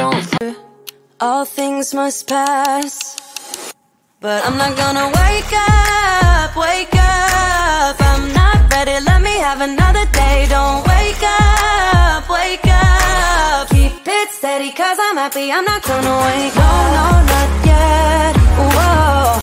don't. All things must pass, but I'm not gonna wake up, wake up. I'm not ready, let me have another day. Don't wake up, wake up. Keep it steady, cause I'm happy, I'm not gonna wake up. No, no, not yet, whoa.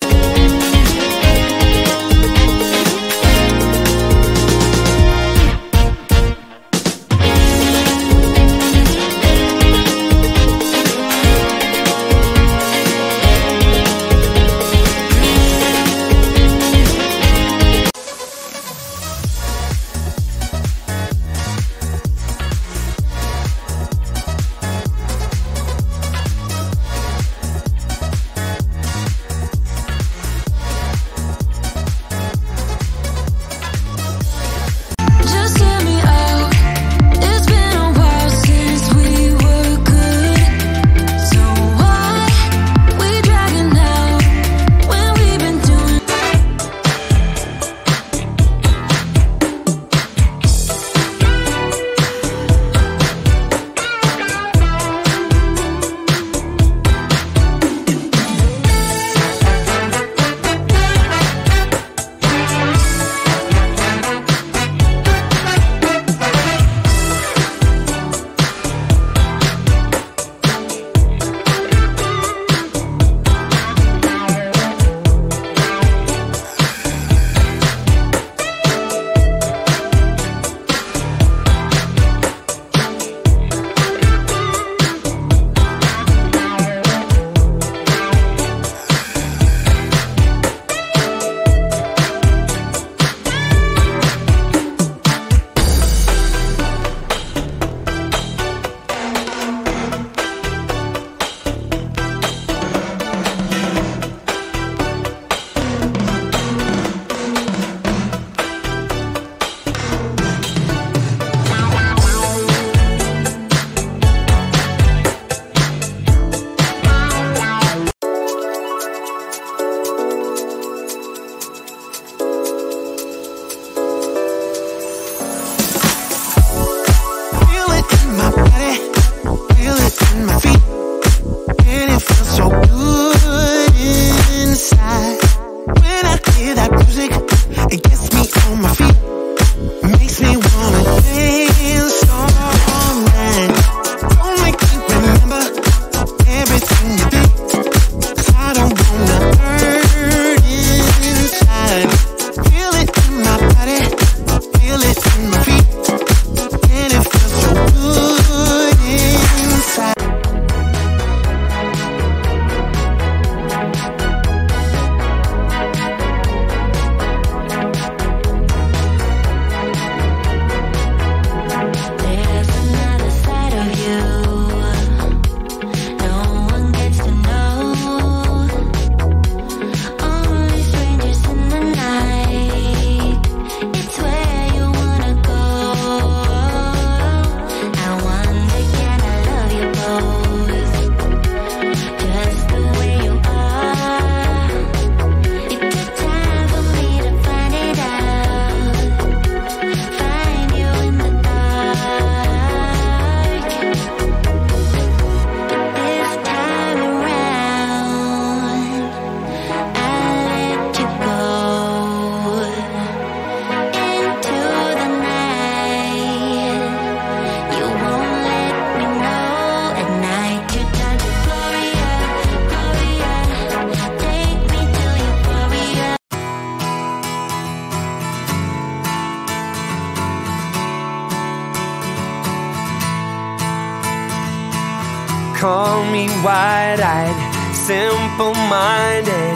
Call me wide-eyed, simple-minded.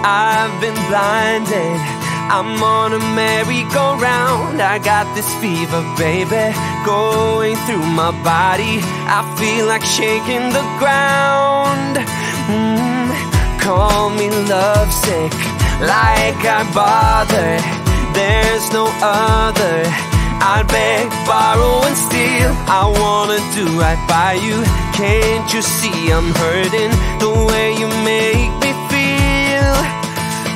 I've been blinded. I'm on a merry-go-round. I got this fever, baby, going through my body. I feel like shaking the ground. Call me lovesick, like I bother. There's no other. I'd beg, borrow and steal. I wanna do right by you. Can't you see I'm hurting the way you make me feel?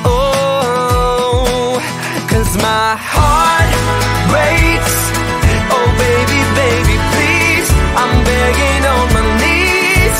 Oh, 'cause my heart breaks. Oh baby, baby, please, I'm begging on my knees.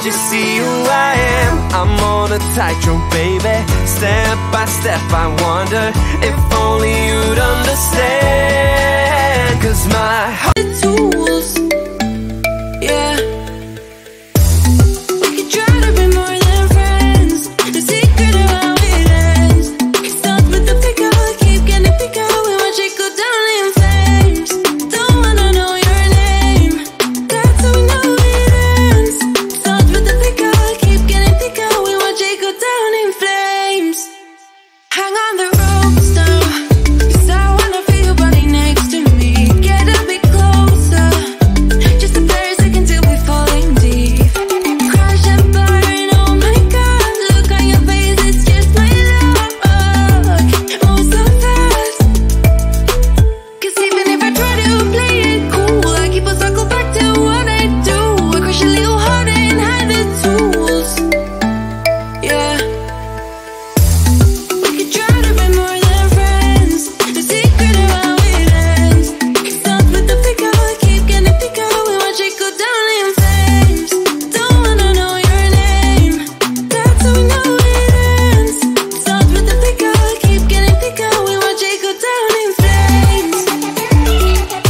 Can't you see who I am? I'm on a tightrope, baby. Step by step I wonder if only you'd understand. 'Cause my heart tools, yeah. We could try to be more than friends. The secret of how it ends. It starts with the pick up, keep getting pick up. We watch it go down in flames. Don't wanna know your name. That's how we know it ends. It starts with the pick up, keep getting pick up. We watch it go down in flames. Hang on the ropes now, 'cause I wanna feel your body next to me. Get a bit closer, just a bare second till we falling deep. Crash and burn, oh my God, look on your face, it's just my luck. Move so fast, 'cause even if I try to play it cool, I keep on circle back to what I do. I crush a little harder and hide the tools, yeah. We could try to be more than friends. The secret of how it ends. It starts with the pick up, keep getting pick up. We watch it go down in flames. Don't wanna know your name. That's how we know it ends. It starts with the pick up, keep getting pick up. We watch it go down in flames. I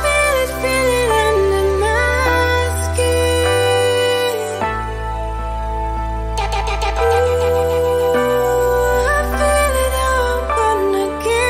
feel it under my skin. I feel it, I'm gonna give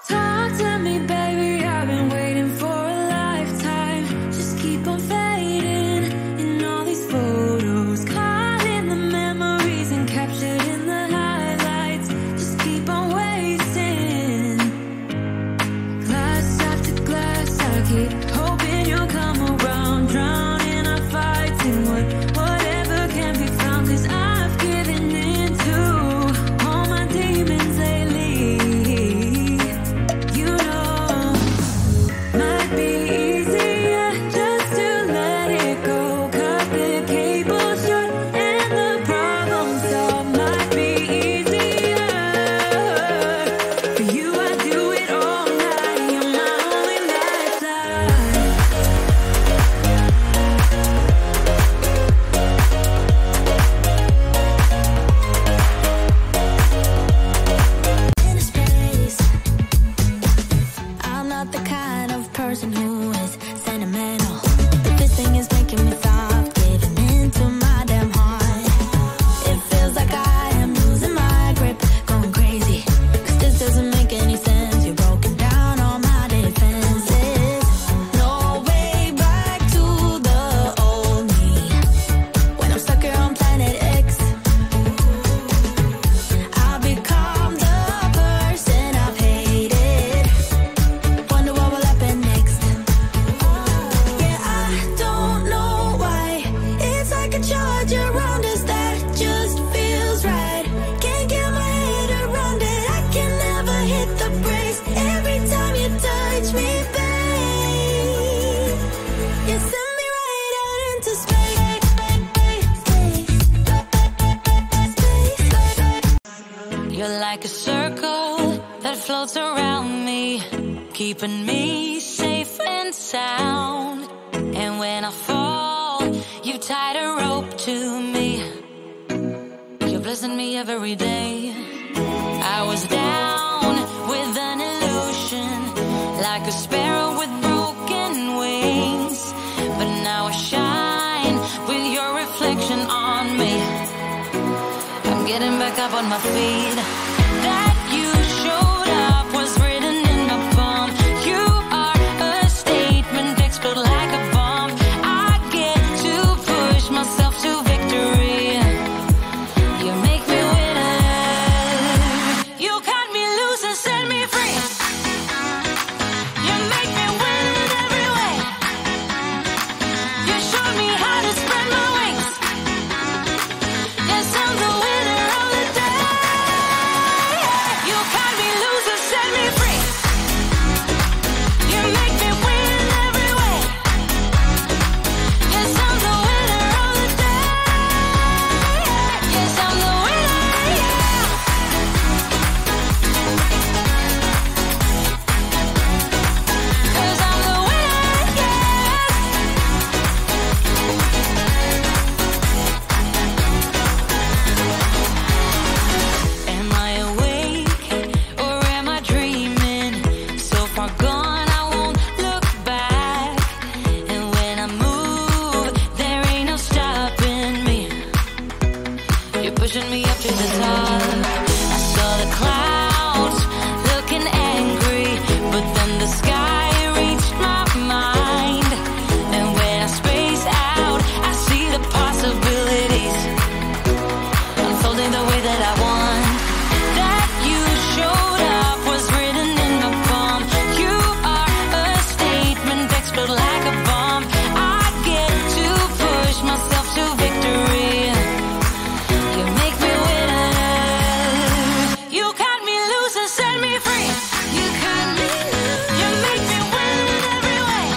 Talk to me, baby, I've been waiting for a lifetime. Just keep on fading in all these photos, caught in the memories and captured in the highlights. Just keep on wasting. Glass after glass, I keep hoping you'll come around. Drowning our fights in whatever can be found. 'Cause I've given in to all my demons lately. You know, might be easier just to let it go. Cut the cable short and the problem solved. Might be easier for you. I do it all night. You're my only lifeline. In a space, I'm not the kind of person who is sentimental, but this thing is making me stop giving into my damn heart. It feels like I am losing my grip, going crazy, 'cause this doesn't make any sense. You're broken down all my defenses. No way back to the old me when I'm stuck here on planet X. I've become the person I've hated. like a circle that floats around me, keeping me safe and sound. And when I fall, you tied a rope to me. You're blessing me every day. I was down with an illusion, like a sparrow with broken wings, but now I shine with your reflection on me. I'm getting back up on my feet. That you showed up was written in my palm. You are a statement that explode like a bomb. I get to push myself to victory. You make me winner. You cut me loose and set me free. You make me win in every way. You showed me how to spread my wings. Yes, I'm the winner of the day. You cut me loose and set me free. You make me win in every way. Yes, I'm the winner of the day. Yes, I'm the winner, yeah. 'Cause I'm the winner, yes. Am I awake or am I dreaming? So far gone, I won't look back. And when I move, there ain't no stopping me. You're pushing me up to the top. I saw the clouds looking angry, but then the sky reached my mind. And when I space out, I see the possibilities unfolding the way that I want. That you showed up was written in my palm. You are a statement that explode like a bomb. I get to push myself to victory. You make me winner. You cut me loose and set me free. You cut me loose. You make me win in every way.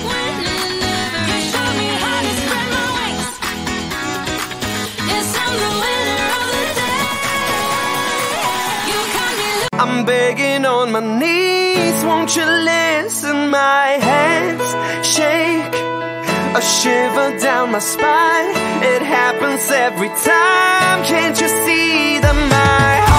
Win in every way. You showed me how to spread my wings. Yes, I'm the winner of the day. You cut me loose. I'm begging on my knees, won't you listen? My hands shake, a shiver down my spine. It happens every time, can't you see that my heart